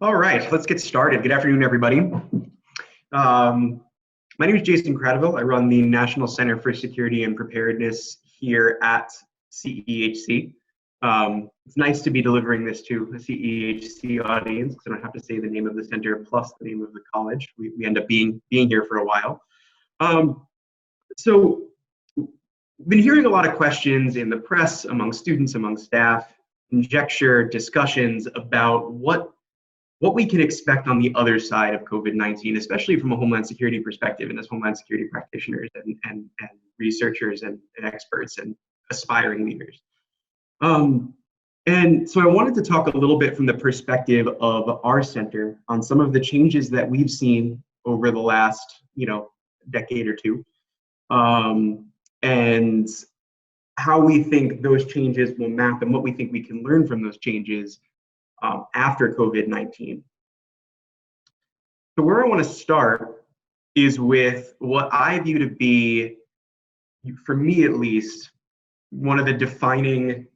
All right, let's get started. Good afternoon, everybody. My name is Jayson Kratoville. I run the National Center for Security and Preparedness here at CEHC. It's nice to be delivering this to a CEHC audience because I don't have to say the name of the center plus the name of the college. We end up being here for a while. So we've been hearing a lot of questions in the press, among students, among staff, conjecture, discussions about what we can expect on the other side of COVID-19, especially from a Homeland Security perspective and as Homeland Security practitioners and researchers and experts and aspiring leaders. And so I wanted to talk a little bit from the perspective of our center on some of the changes that we've seen over the last, decade or two, and how we think those changes will map and what we think we can learn from those changes after COVID-19. So where I want to start is with what I view to be, for me at least, one of the defining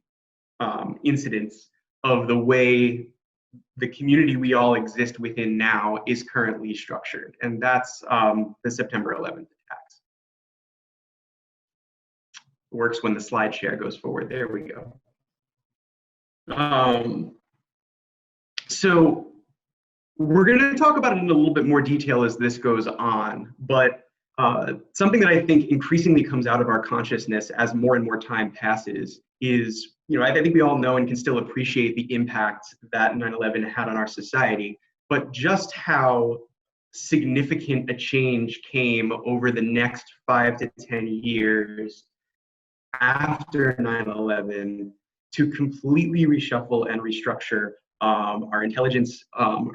incidents of the way the community we all exist within now is currently structured, and that's the September 11th attacks. Works when the slide share goes forward. There we go. So we're going to talk about it in a little bit more detail as this goes on, but something that I think increasingly comes out of our consciousness as more and more time passes is, I think we all know and can still appreciate the impact that 9/11 had on our society, but just how significant a change came over the next 5 to 10 years after 9/11 to completely reshuffle and restructure our intelligence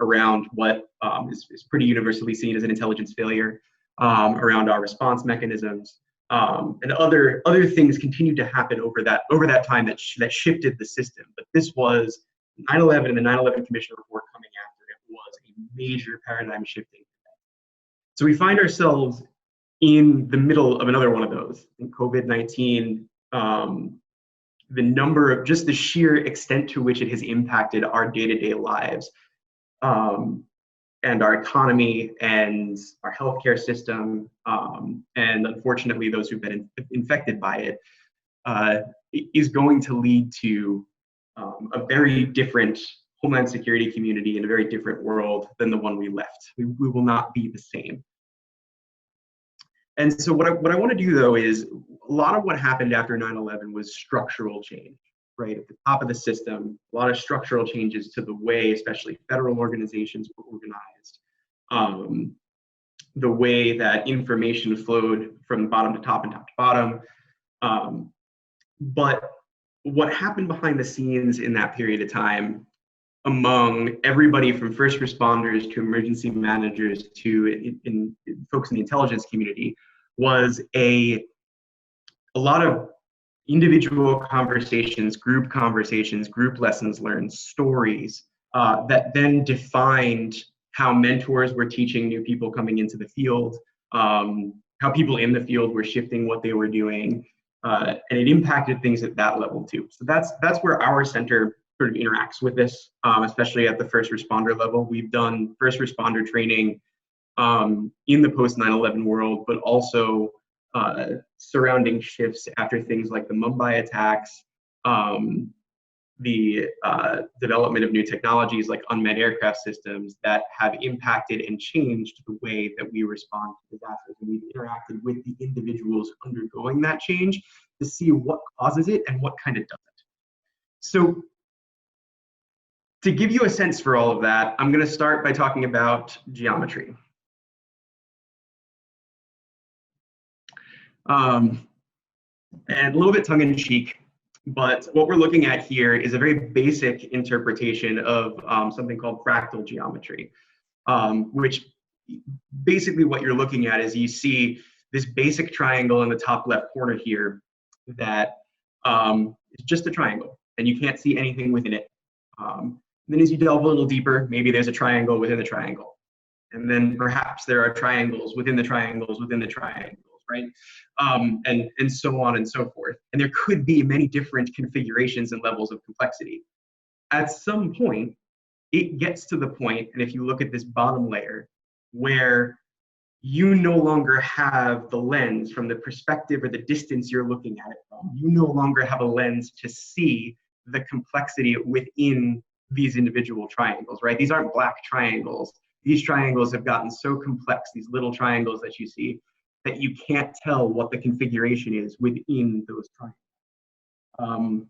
around what is pretty universally seen as an intelligence failure, around our response mechanisms, and other things continued to happen over that time that shifted the system. But this was 9/11 and the 9/11 Commission report coming after it was a major paradigm shifting. So we find ourselves in the middle of another one of those. In COVID-19, the number of just the sheer extent to which it has impacted our day-to-day lives, and our economy and our healthcare system, and unfortunately those who've been infected by it, is going to lead to a very different Homeland Security community in a very different world than the one we left. We will not be the same. And so what I want to do, though, is a lot of what happened after 9/11 was structural change, right? At the top of the system, a lot of structural changes to the way, especially federal organizations were organized, the way that information flowed from bottom to top and top to bottom. But what happened behind the scenes in that period of time, among everybody from first responders to emergency managers to folks in the intelligence community, was a lot of individual conversations, group lessons learned, stories that then defined how mentors were teaching new people coming into the field, how people in the field were shifting what they were doing, and it impacted things at that level too. So that's where our center sort of interacts with this, especially at the first responder level. We've done first responder training in the post 9/11 world, but also surrounding shifts after things like the Mumbai attacks, the development of new technologies like unmanned aircraft systems that have impacted and changed the way that we respond to disasters. And we've interacted with the individuals undergoing that change to see what causes it and what kind of doesn't. So to give you a sense for all of that, I'm going to start by talking about geometry. And a little bit tongue-in-cheek, but what we're looking at here is a very basic interpretation of something called fractal geometry, which basically what you're looking at is you see this basic triangle in the top left corner here that is just a triangle, and you can't see anything within it. Then as you delve a little deeper, maybe there's a triangle within the triangle. And then perhaps there are triangles within the triangles within the triangles, right? And so on and so forth. And there could be many different configurations and levels of complexity. At some point, it gets to the point, and if you look at this bottom layer, where you no longer have the lens from the perspective or the distance you're looking at it from. You no longer have a lens to see the complexity within these individual triangles, right? These aren't black triangles. These triangles have gotten so complex, these little triangles that you see, that you can't tell what the configuration is within those triangles.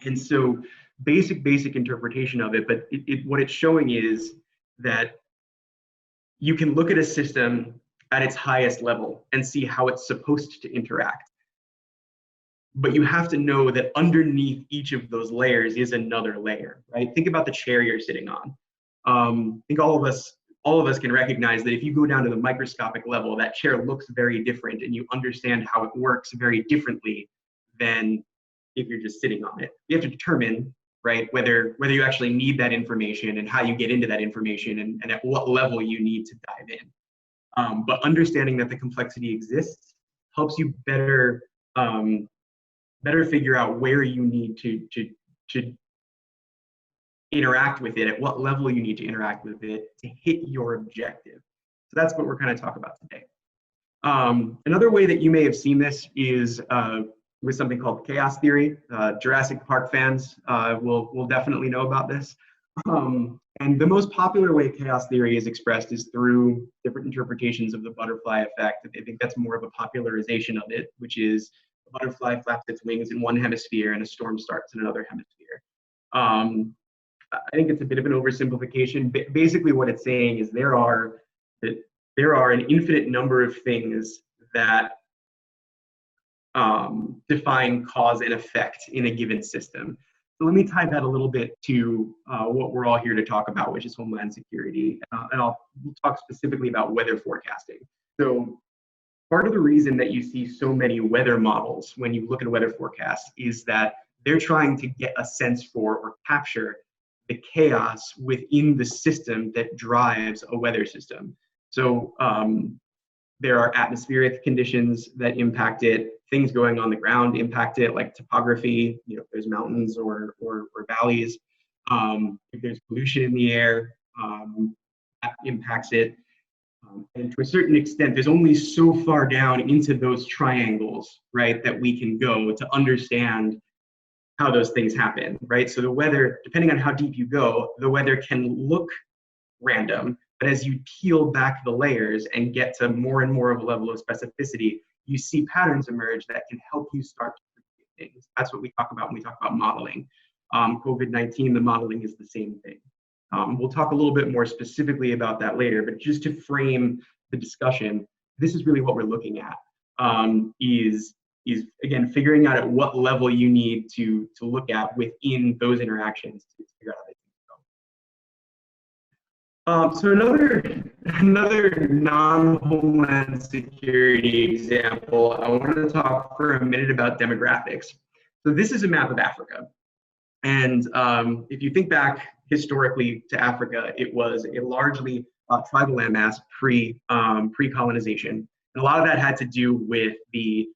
And so basic interpretation of it, but what it's showing is that you can look at a system at its highest level and see how it's supposed to interact. But you have to know that underneath each of those layers is another layer, right? Think about the chair you're sitting on. I think all of us can recognize that if you go down to the microscopic level, that chair looks very different, and you understand how it works very differently than if you're just sitting on it. You have to determine, right, whether you actually need that information and how you get into that information, and at what level you need to dive in. But understanding that the complexity exists helps you better figure out where you need to interact with it, at what level you need to interact with it to hit your objective. So that's what we're kind of talking about today. Another way that you may have seen this is with something called chaos theory. Jurassic Park fans will definitely know about this. And the most popular way chaos theory is expressed is through different interpretations of the butterfly effect. I think that's more of a popularization of it, which is a butterfly flaps its wings in one hemisphere and a storm starts in another hemisphere. I think it's a bit of an oversimplification. Basically what it's saying is there are an infinite number of things that define cause and effect in a given system. So let me tie that a little bit to what we're all here to talk about, which is Homeland Security. And we'll talk specifically about weather forecasting. So part of the reason that you see so many weather models when you look at a weather forecast is that they're trying to get a sense for or capture the chaos within the system that drives a weather system. So there are atmospheric conditions that impact it, things going on the ground impact it, like topography, if there's mountains or valleys. If there's pollution in the air, that impacts it. And to a certain extent, there's only so far down into those triangles, right, that we can go to understand how those things happen, right? So the weather, depending on how deep you go, the weather can look random, but as you peel back the layers and get to more and more of a level of specificity, you see patterns emerge that can help you start to predict things. That's what we talk about when we talk about modeling. COVID-19, the modeling is the same thing. We'll talk a little bit more specifically about that later, but just to frame the discussion, this is really what we're looking at, is again, figuring out at what level you need to look at within those interactions to figure out how they can go. So another non-Homeland Security example, I wanted to talk for a minute about demographics. So this is a map of Africa. And if you think back historically to Africa, it was a largely tribal landmass pre-colonization. And a lot of that had to do with the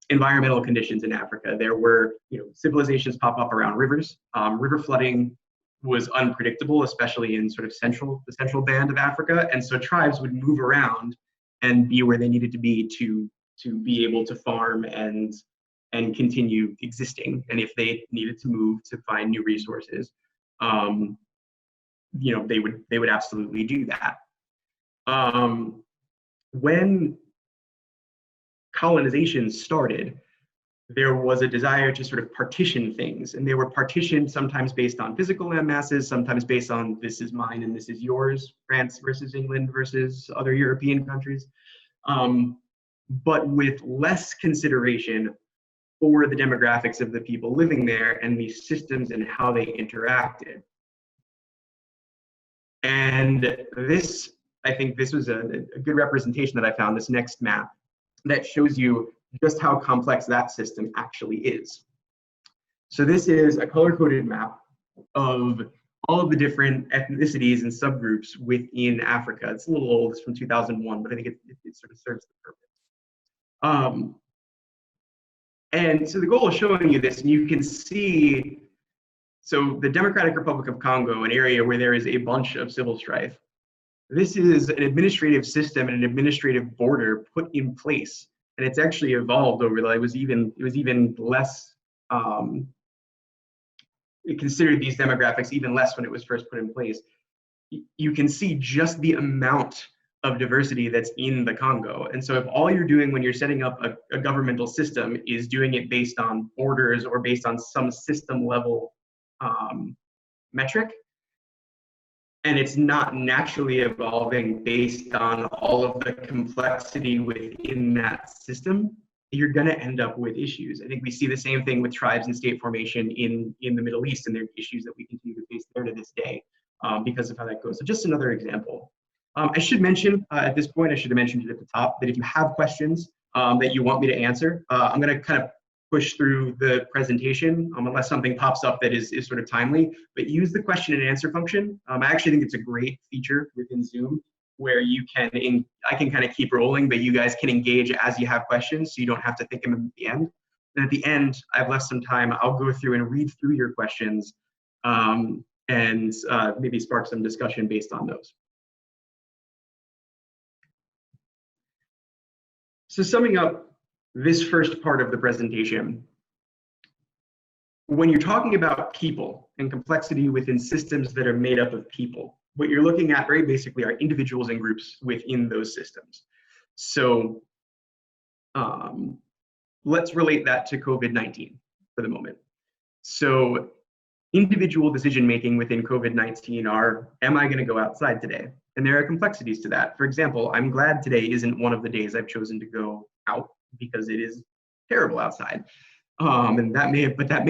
environmental conditions in Africa. There were, civilizations pop up around rivers. River flooding was unpredictable, especially in sort of the central band of Africa. And so tribes would move around and be where they needed to be to be able to farm and continue existing. And if they needed to move to find new resources, they would absolutely do that. When colonization started, there was a desire to sort of partition things, and they were partitioned sometimes based on physical land masses, sometimes based on this is mine and this is yours, France versus England versus other European countries, but with less consideration for the demographics of the people living there and these systems and how they interacted. And this, I think this was a good representation that I found, this next map, that shows you just how complex that system actually is. So this is a color-coded map of all of the different ethnicities and subgroups within Africa. It's a little old, it's from 2001, but I think it sort of serves the purpose. And so the goal of showing you this, and you can see So the Democratic Republic of Congo, an area where there is a bunch of civil strife, this is an administrative system and an administrative border put in place, and it's actually evolved over the. It was even less. It considered these demographics even less when it was first put in place. You can see just the amount of diversity that's in the Congo. And so if all you're doing when you're setting up a governmental system is doing it based on borders or based on some system level metric, and it's not naturally evolving based on all of the complexity within that system, you're going to end up with issues. I think we see the same thing with tribes and state formation in the Middle East, and there are issues that we continue to face there to this day because of how that goes. So just another example. I should mention at this point, I should have mentioned it at the top, that if you have questions that you want me to answer, I'm going to kind of push through the presentation unless something pops up that is sort of timely, but use the question and answer function. I actually think it's a great feature within Zoom where you can, I can kind of keep rolling, but you guys can engage as you have questions so you don't have to think of them at the end. And at the end, I've left some time. I'll go through and read through your questions and maybe spark some discussion based on those. So summing up this first part of the presentation, when you're talking about people and complexity within systems that are made up of people, what you're looking at very basically are individuals and groups within those systems. So let's relate that to COVID-19 for the moment. So individual decision-making within COVID-19 are, am I going to go outside today? And there are complexities to that. For example, I'm glad today isn't one of the days I've chosen to go out because it is terrible outside. And that may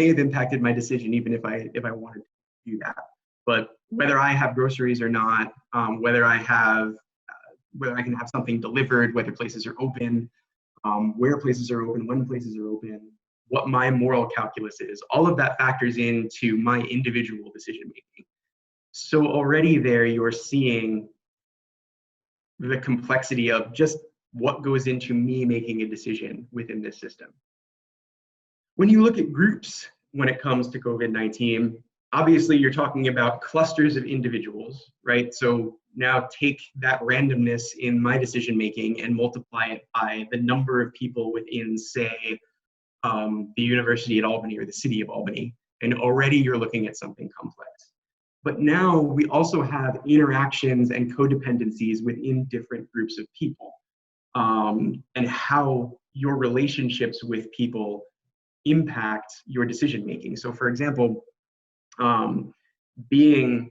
have impacted my decision, even if I wanted to do that. But whether I have groceries or not, whether I can have something delivered, whether places are open, where places are open, when places are open, what my moral calculus is, all of that factors into my individual decision making. So already there you're seeing the complexity of just what goes into me making a decision within this system. When you look at groups when it comes to COVID-19, obviously you're talking about clusters of individuals, right? So now take that randomness in my decision making and multiply it by the number of people within, say, the University at Albany or the City of Albany, and already you're looking at something complex. But now we also have interactions and codependencies within different groups of people, and how your relationships with people impact your decision making. So for example, being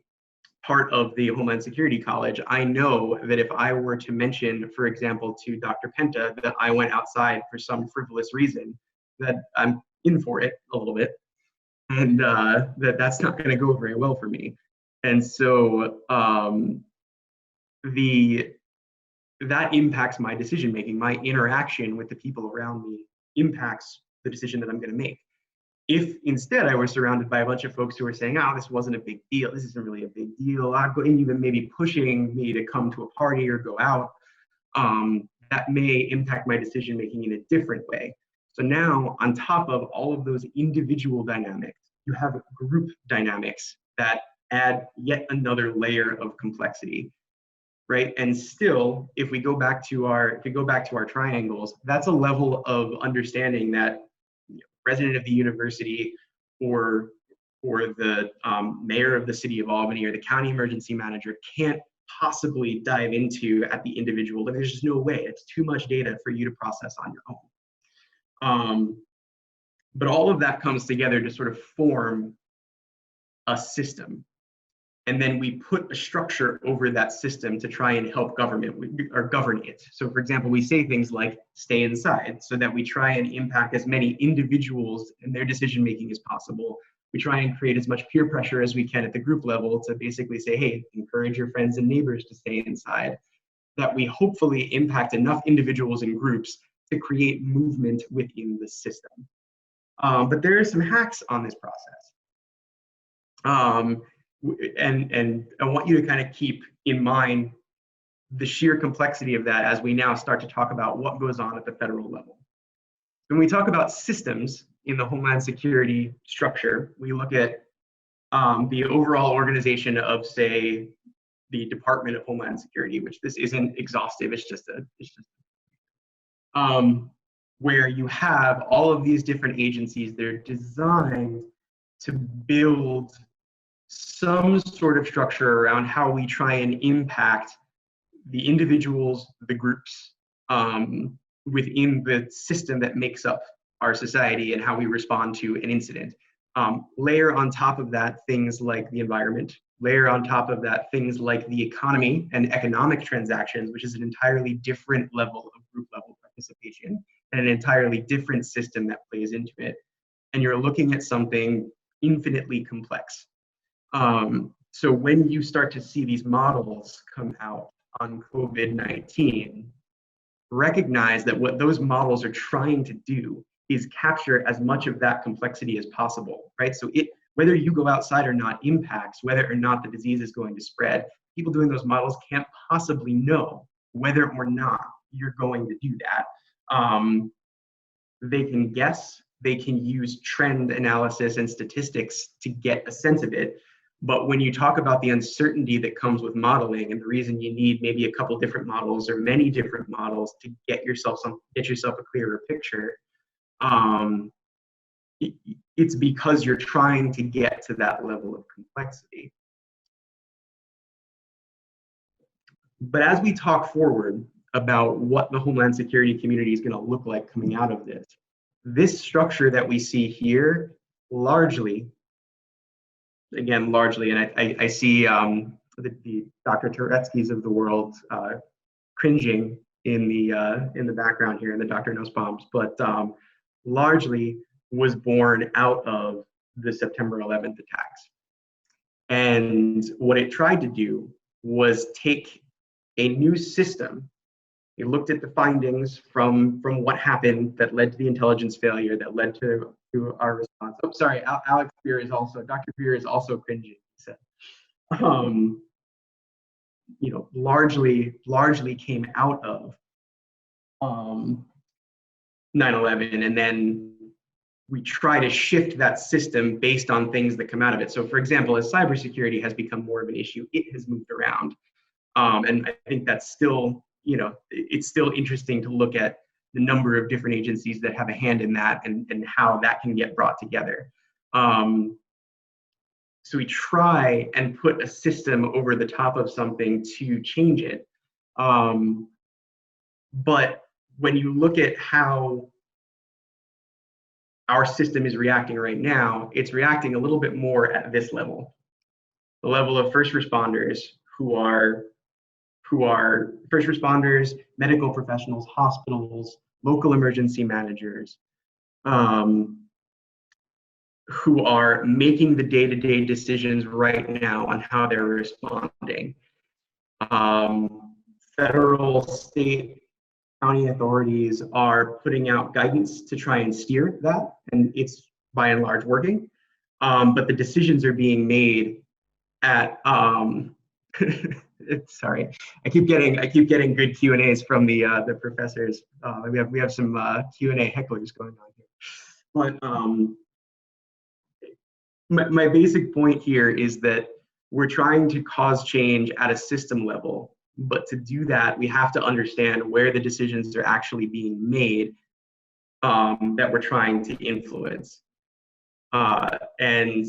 part of the Homeland Security College, I know that if I were to mention, for example, to Dr. Penta that I went outside for some frivolous reason, that I'm in for it a little bit, and that's not going to go very well for me. And so that impacts my decision making. My interaction with the people around me impacts the decision that I'm going to make. If instead I was surrounded by a bunch of folks who were saying, oh, this wasn't a big deal, this isn't really a big deal, and even maybe pushing me to come to a party or go out, that may impact my decision making in a different way. So now, on top of all of those individual dynamics, you have group dynamics that add yet another layer of complexity, right? And still, if we go back to our triangles, that's a level of understanding that president of the university or the mayor of the City of Albany or the county emergency manager can't possibly dive into at the individual. There's just no way. It's too much data for you to process on your own. But all of that comes together to sort of form a system. And then we put a structure over that system to try and help govern it. So for example, we say things like stay inside so that we try and impact as many individuals and their decision making as possible. We try and create as much peer pressure as we can at the group level to basically say, hey, encourage your friends and neighbors to stay inside, that we hopefully impact enough individuals and groups to create movement within the system. But there are some hacks on this process. And I want you to kind of keep in mind the sheer complexity of that as we now start to talk about what goes on at the federal level. When we talk about systems in the Homeland Security structure, we look at the overall organization of, say, the Department of Homeland Security, which this isn't exhaustive, it's just where you have all of these different agencies. They're designed to build some sort of structure around how we try and impact the individuals, the groups within the system that makes up our society and how we respond to an incident. Layer on top of that things like the environment, layer on top of that things like the economy and economic transactions, which is an entirely different level of group level participation and an entirely different system that plays into it. And you're looking at something infinitely complex. So when you start to see these models come out on COVID-19, recognize that what those models are trying to do is capture as much of that complexity as possible, right? So whether you go outside or not impacts whether or not the disease is going to spread. People doing those models can't possibly know whether or not you're going to do that. They can guess, they can use trend analysis and statistics to get a sense of it. But when you talk about the uncertainty that comes with modeling and the reason you need maybe a couple different models or many different models to get yourself a clearer picture, it's because you're trying to get to that level of complexity. But as we talk forward about what the Homeland Security community is going to look like coming out of this structure that we see here, largely, and I see the Dr. Turetsky's of the world cringing in the background here, and the Dr. Nussbaums, but largely was born out of the September 11th attacks. And what it tried to do was take a new system. It looked at the findings from what happened that led to the intelligence failure, that led to our response. Oh, sorry, Dr. Beer is also cringing, he said. Largely came out of 9/11, and then we try to shift that system based on things that come out of it. So for example, as cybersecurity has become more of an issue, it has moved around. And I think that's still, it's still interesting to look at the number of different agencies that have a hand in that and how that can get brought together. So we try and put a system over the top of something to change it. But when you look at how our system is reacting right now, it's reacting a little bit more at this level, the level of first responders who are first responders, medical professionals, hospitals, local emergency managers, who are making the day-to-day decisions right now on how they're responding. Federal, state, county authorities are putting out guidance to try and steer that, and it's by and large working. But the decisions are being made at sorry, I keep getting good Q&As from the professors. We have some Q&A hecklers going on here. But my basic point here is that we're trying to cause change at a system level. But to do that, we have to understand where the decisions are actually being made that we're trying to influence. And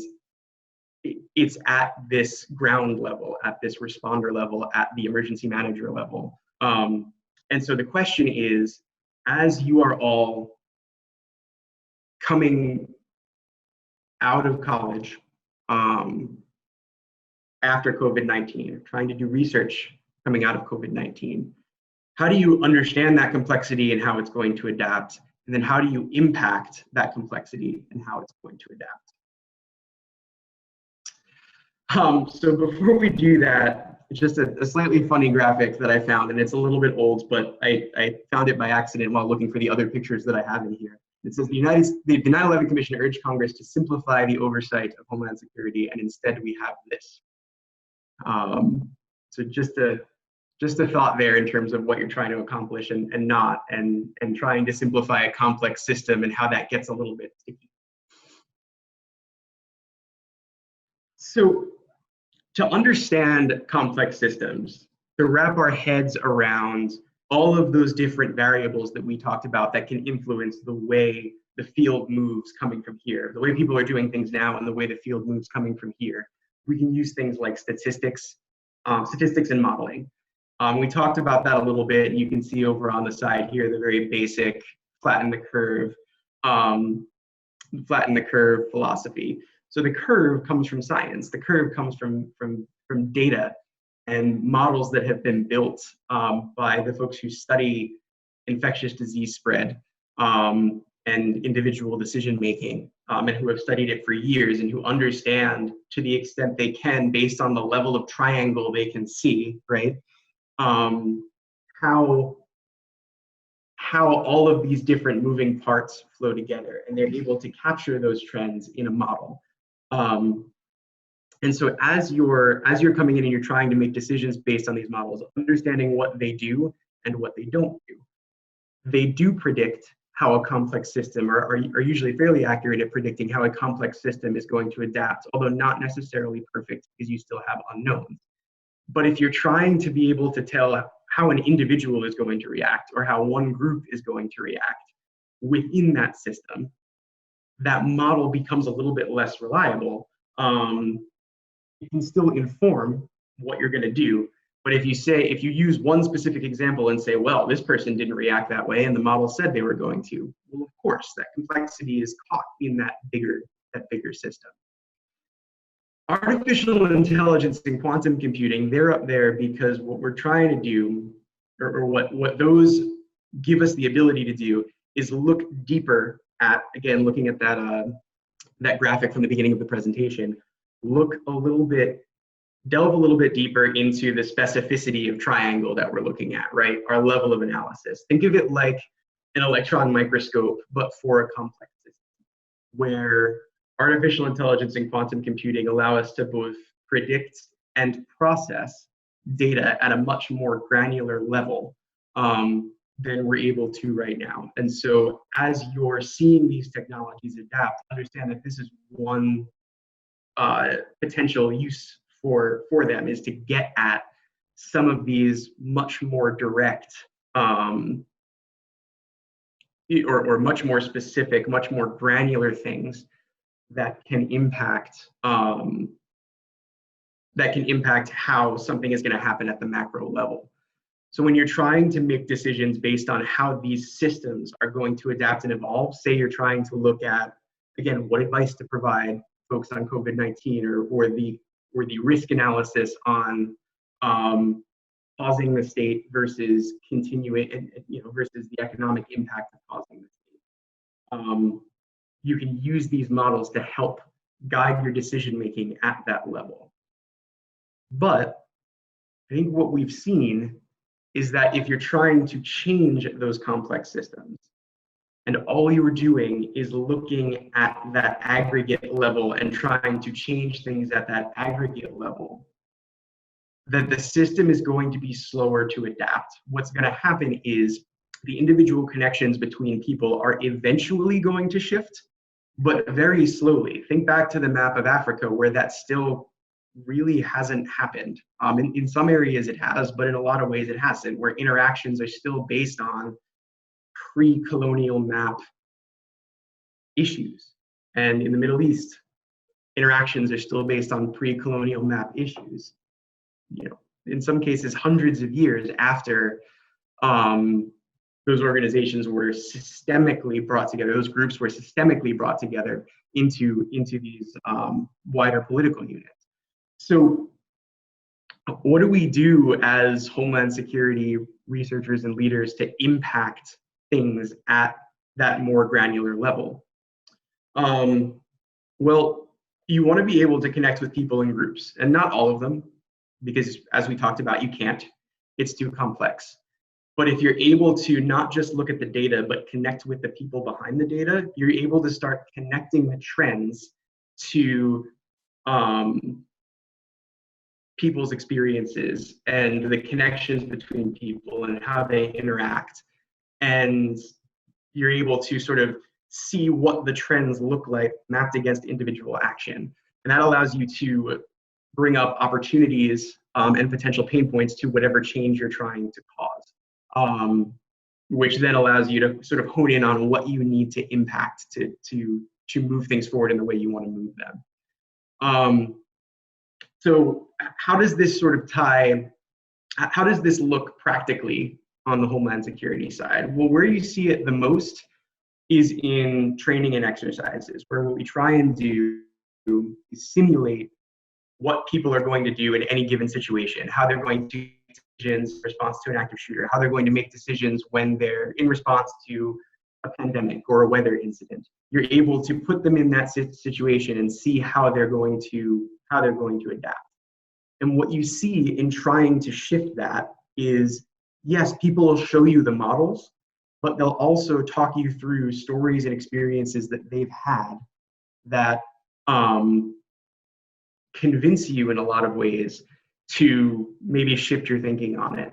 it's at this ground level, at this responder level, at the emergency manager level. And so the question is, as you are all coming out of college after COVID-19, trying to do research coming out of COVID-19, how do you understand that complexity and how it's going to adapt? And then how do you impact that complexity and how it's going to adapt? So before we do that, it's just a slightly funny graphic that I found, and it's a little bit old, but I found it by accident while looking for the other pictures that I have in here. It says the 9/11 Commission urged Congress to simplify the oversight of Homeland Security, and instead we have this. So just a thought there in terms of what you're trying to accomplish and trying to simplify a complex system and how that gets a little bit sticky. So to understand complex systems, to wrap our heads around all of those different variables that we talked about that can influence the way the field moves coming from here, the way people are doing things now and the way the field moves coming from here, we can use things like statistics and modeling. We talked about that a little bit. You can see over on the side here, the very basic flatten the curve philosophy. So the curve comes from science. The curve comes from data and models that have been built by the folks who study infectious disease spread and individual decision making, and who have studied it for years and who understand, to the extent they can, based on the level of triangle they can see, right, how all of these different moving parts flow together, and they're able to capture those trends in a model. And so as you're coming in and you're trying to make decisions based on these models, understanding what they do and what they don't do. They do predict how a complex system, or are usually fairly accurate at predicting how a complex system is going to adapt, although not necessarily perfect because you still have unknowns. But if you're trying to be able to tell how an individual is going to react or how one group is going to react within that system, that model becomes a little bit less reliable. It can still inform what you're going to do. But if you use one specific example and say, well, this person didn't react that way and the model said they were going to, well, of course, that complexity is caught in that bigger system. Artificial intelligence and quantum computing, they're up there because what we're trying to do, or what those give us the ability to do, is look deeper at, again, looking at that graphic from the beginning of the presentation, delve a little bit deeper into the specificity of triangle that we're looking at, right? Our level of analysis. Think of it like an electron microscope, but for a complex system, where artificial intelligence and quantum computing allow us to both predict and process data at a much more granular level than we're able to right now. And so as you're seeing these technologies adapt, understand that this is one potential use for them, is to get at some of these much more direct or much more specific, much more granular things that can impact how something is going to happen at the macro level. So when you're trying to make decisions based on how these systems are going to adapt and evolve, say you're trying to look at, again, what advice to provide folks on COVID-19, or the risk analysis on pausing the state versus continuing, and versus the economic impact of pausing the state. You can use these models to help guide your decision making at that level. But I think what we've seen is that if you're trying to change those complex systems, and all you're doing is looking at that aggregate level and trying to change things at that aggregate level, that the system is going to be slower to adapt. What's going to happen is the individual connections between people are eventually going to shift, but very slowly. Think back to the map of Africa, where that still really hasn't happened. In some areas it has, but in a lot of ways it hasn't, where interactions are still based on pre-colonial map issues. And in the Middle East, interactions are still based on pre-colonial map issues. In some cases, hundreds of years after those organizations were systemically brought together, those groups were systemically brought together into these wider political units. So what do we do as Homeland Security researchers and leaders to impact things at that more granular level? Well, you want to be able to connect with people in groups, and not all of them, because as we talked about, you can't. It's too complex. But if you're able to not just look at the data, but connect with the people behind the data, you're able to start connecting the trends to people's experiences and the connections between people and how they interact. And you're able to sort of see what the trends look like mapped against individual action. And that allows you to bring up opportunities and potential pain points to whatever change you're trying to cause, which then allows you to sort of hone in on what you need to impact to move things forward in the way you want to move them. So how does this sort of how does this look practically on the Homeland Security side? Well, where you see it the most is in training and exercises, where what we try and do is simulate what people are going to do in any given situation, how they're going to make decisions in response to an active shooter, how they're going to make decisions when they're in response to a pandemic or a weather incident. You're able to put them in that situation and see how they're going to adapt. And what you see in trying to shift that is, yes, people will show you the models, but they'll also talk you through stories and experiences that they've had that convince you in a lot of ways to maybe shift your thinking on it.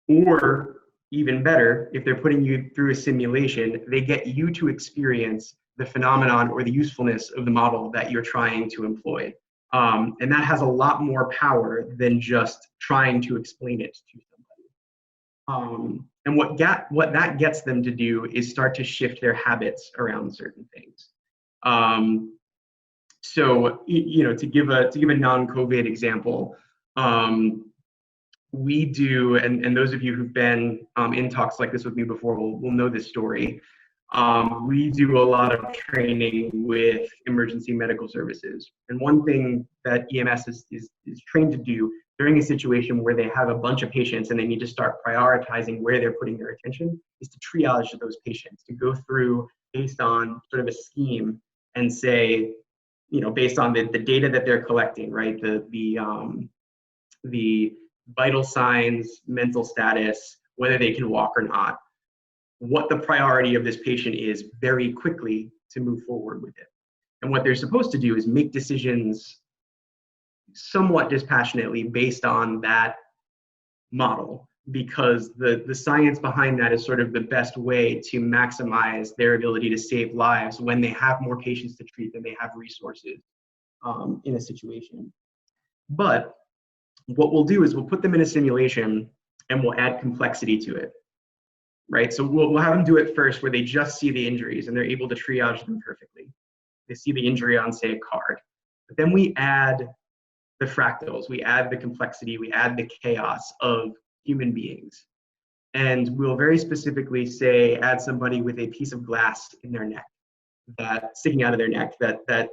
Or even better, if they're putting you through a simulation, they get you to experience the phenomenon or the usefulness of the model that you're trying to employ. And that has a lot more power than just trying to explain it to somebody. And what that gets them to do is start to shift their habits around certain things. So, to give a non-COVID example, we do, and those of you who've been in talks like this with me before will know this story. We do a lot of training with emergency medical services. And one thing that EMS is trained to do during a situation where they have a bunch of patients and they need to start prioritizing where they're putting their attention is to triage those patients, to go through based on sort of a scheme and say, based on the data that they're collecting, right? The vital signs, mental status, whether they can walk or not, what the priority of this patient is very quickly to move forward with it. And what they're supposed to do is make decisions somewhat dispassionately based on that model, because the science behind that is sort of the best way to maximize their ability to save lives when they have more patients to treat than they have resources in a situation. But what we'll do is we'll put them in a simulation and we'll add complexity to it, right? So we'll have them do it first where they just see the injuries and they're able to triage them perfectly. They see the injury on, say, a card. But then we add the fractals, we add the complexity, we add the chaos of human beings. And we'll very specifically say, add somebody with a piece of glass in their neck, that sticking out of their neck, that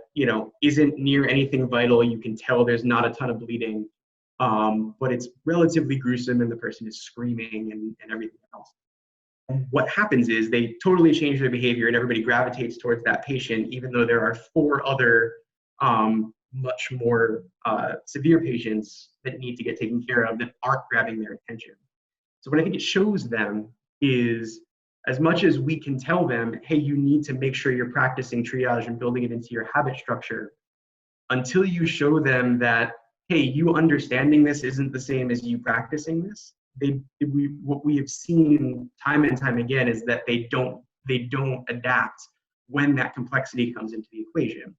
isn't near anything vital. You can tell there's not a ton of bleeding, but it's relatively gruesome and the person is screaming and everything else. And what happens is they totally change their behavior and everybody gravitates towards that patient, even though there are 4 other much more severe patients that need to get taken care of that aren't grabbing their attention. So what I think it shows them is, as much as we can tell them, hey, you need to make sure you're practicing triage and building it into your habit structure, until you show them that, hey, you understanding this isn't the same as you practicing this, what we have seen time and time again is that they don't adapt when that complexity comes into the equation.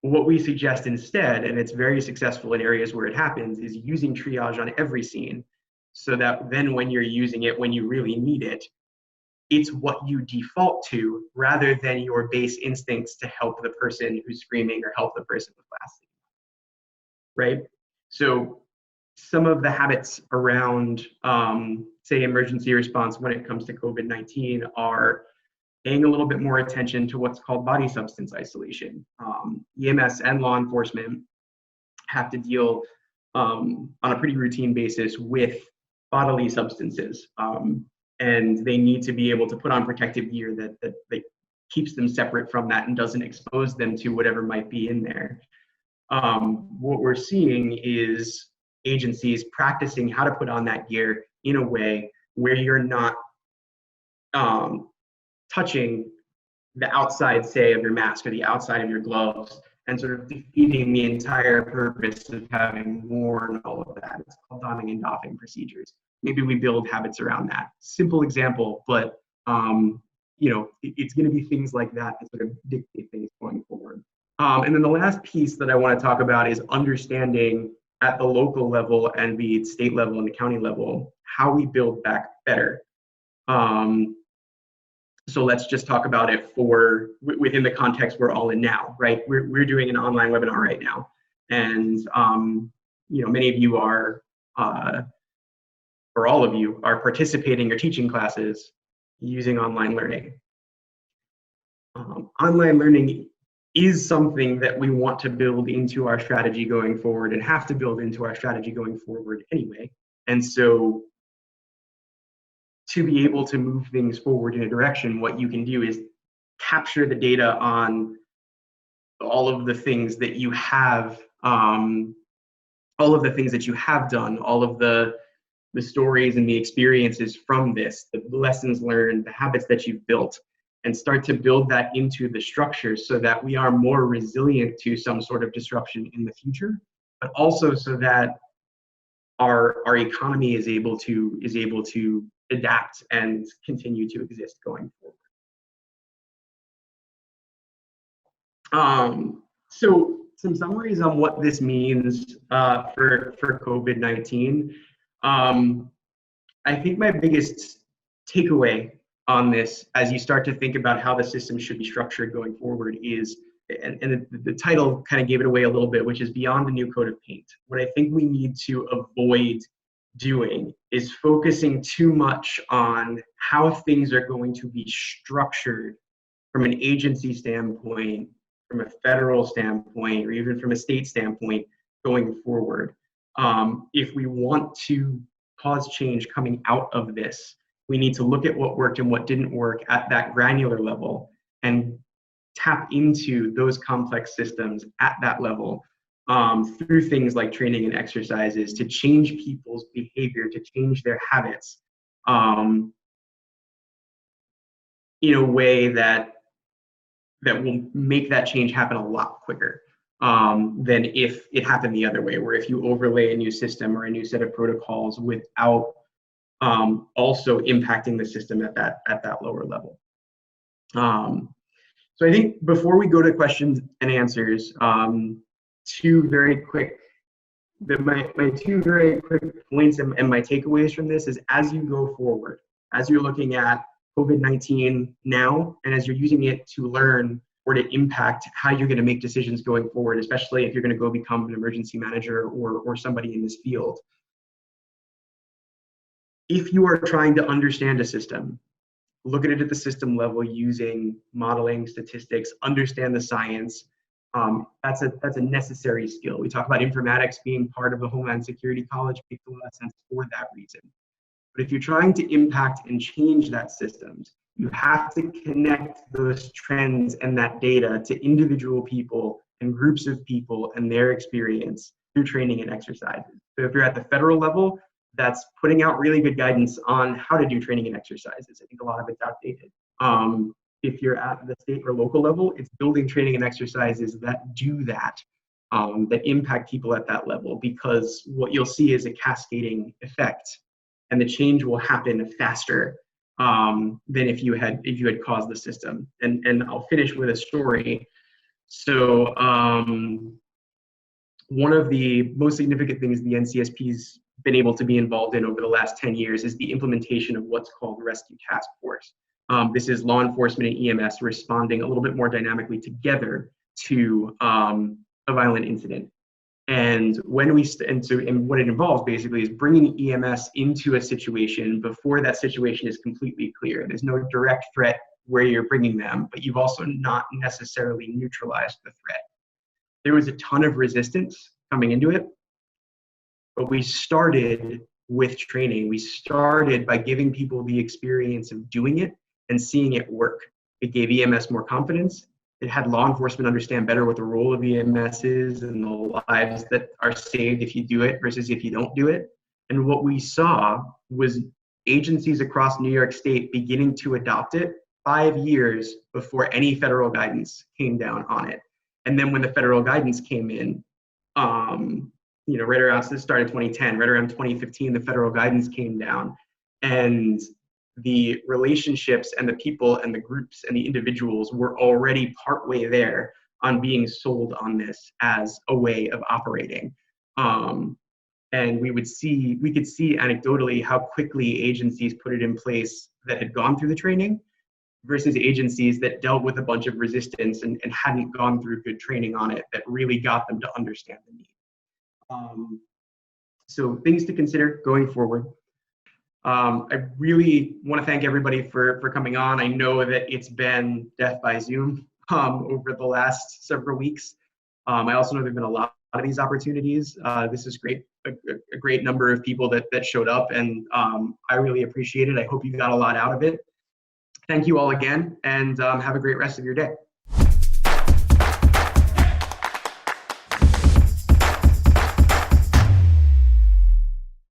What we suggest instead, and it's very successful in areas where it happens, is using triage on every scene, so that then when you're using it, when you really need it, it's what you default to rather than your base instincts to help the person who's screaming or help the person with blasting, right? So some of the habits around, say, emergency response when it comes to COVID-19 are paying a little bit more attention to what's called body substance isolation. EMS and law enforcement have to deal on a pretty routine basis with bodily substances. And they need to be able to put on protective gear that keeps them separate from that and doesn't expose them to whatever might be in there. What we're seeing is agencies practicing how to put on that gear in a way where you're not touching the outside, say, of your mask or the outside of your gloves, and sort of defeating the entire purpose of having worn all of that. It's called donning and doffing procedures. Maybe we build habits around that. Simple example, but it's going to be things like that that sort of dictate things going forward. And then the last piece that I want to talk about is understanding at the local level and the state level and the county level, how we build back better. So let's just talk about it within the context we're all in now, right? We're doing an online webinar right now. And many of you are, or all of you are participating or teaching classes using online learning. Online learning is something that we want to build into our strategy going forward and have to build into our strategy going forward anyway. And so to be able to move things forward in a direction, what you can do is capture the data on all of the things that you have, all of the things that you have done, all of the stories and the experiences from this, the lessons learned, the habits that you've built, and start to build that into the structure so that we are more resilient to some sort of disruption in the future, but also so that our economy is able to adapt and continue to exist going forward. So some summaries on what this means for COVID-19. I think my biggest takeaway on this, as you start to think about how the system should be structured going forward, is, and the title kind of gave it away a little bit, which is Beyond a New Coat of Paint. What I think we need to avoid doing is focusing too much on how things are going to be structured from an agency standpoint, from a federal standpoint, or even from a state standpoint going forward. If we want to cause change coming out of this, we need to look at what worked and what didn't work at that granular level and tap into those complex systems at that level through things like training and exercises to change people's behavior, to change their habits in a way that will make that change happen a lot quicker than if it happened the other way, where if you overlay a new system or a new set of protocols without also impacting the system at that lower level. So I think before we go to questions and answers, my two very quick points and my takeaways from this is, as you go forward, as you're looking at COVID-19 now, and as you're using it to learn or to impact how you're going to make decisions going forward, especially if you're going to go become an emergency manager or somebody in this field. If you are trying to understand a system, look at it at the system level using modeling, statistics, understand the science. That's a necessary skill. We talk about informatics being part of the Homeland Security College, makes a lot of sense for that reason. But if you're trying to impact and change that systems, you have to connect those trends and that data to individual people and groups of people and their experience through training and exercises. So if you're at the federal level, that's putting out really good guidance on how to do training and exercises. I think a lot of it's outdated. If you're at the state or local level, it's building training and exercises that do that, that impact people at that level, because what you'll see is a cascading effect, and the change will happen faster than if you had caused the system. And I'll finish with a story. So one of the most significant things the NCSP's been able to be involved in over the last 10 years is the implementation of what's called Rescue Task Force. This is law enforcement and EMS responding a little bit more dynamically together to a violent incident. And what it involves basically is bringing EMS into a situation before that situation is completely clear. There's no direct threat where you're bringing them, but you've also not necessarily neutralized the threat. There was a ton of resistance coming into it, but we started with training. We started by giving people the experience of doing it and seeing it work. It gave EMS more confidence. It had law enforcement understand better what the role of EMS is and the lives that are saved if you do it versus if you don't do it. And what we saw was agencies across New York State beginning to adopt it 5 years before any federal guidance came down on it. And then when the federal guidance came in, right around the start of 2010, right around 2015, the federal guidance came down, and the relationships and the people and the groups and the individuals were already partway there on being sold on this as a way of operating. And we could see anecdotally how quickly agencies put it in place that had gone through the training versus agencies that dealt with a bunch of resistance and hadn't gone through good training on it that really got them to understand the need. So things to consider going forward. I really want to thank everybody for coming on. I know that it's been death by Zoom over the last several weeks. I also know there have been a lot of these opportunities. This is great, a great number of people that showed up, and I really appreciate it. I hope you got a lot out of it. Thank you all again, and have a great rest of your day.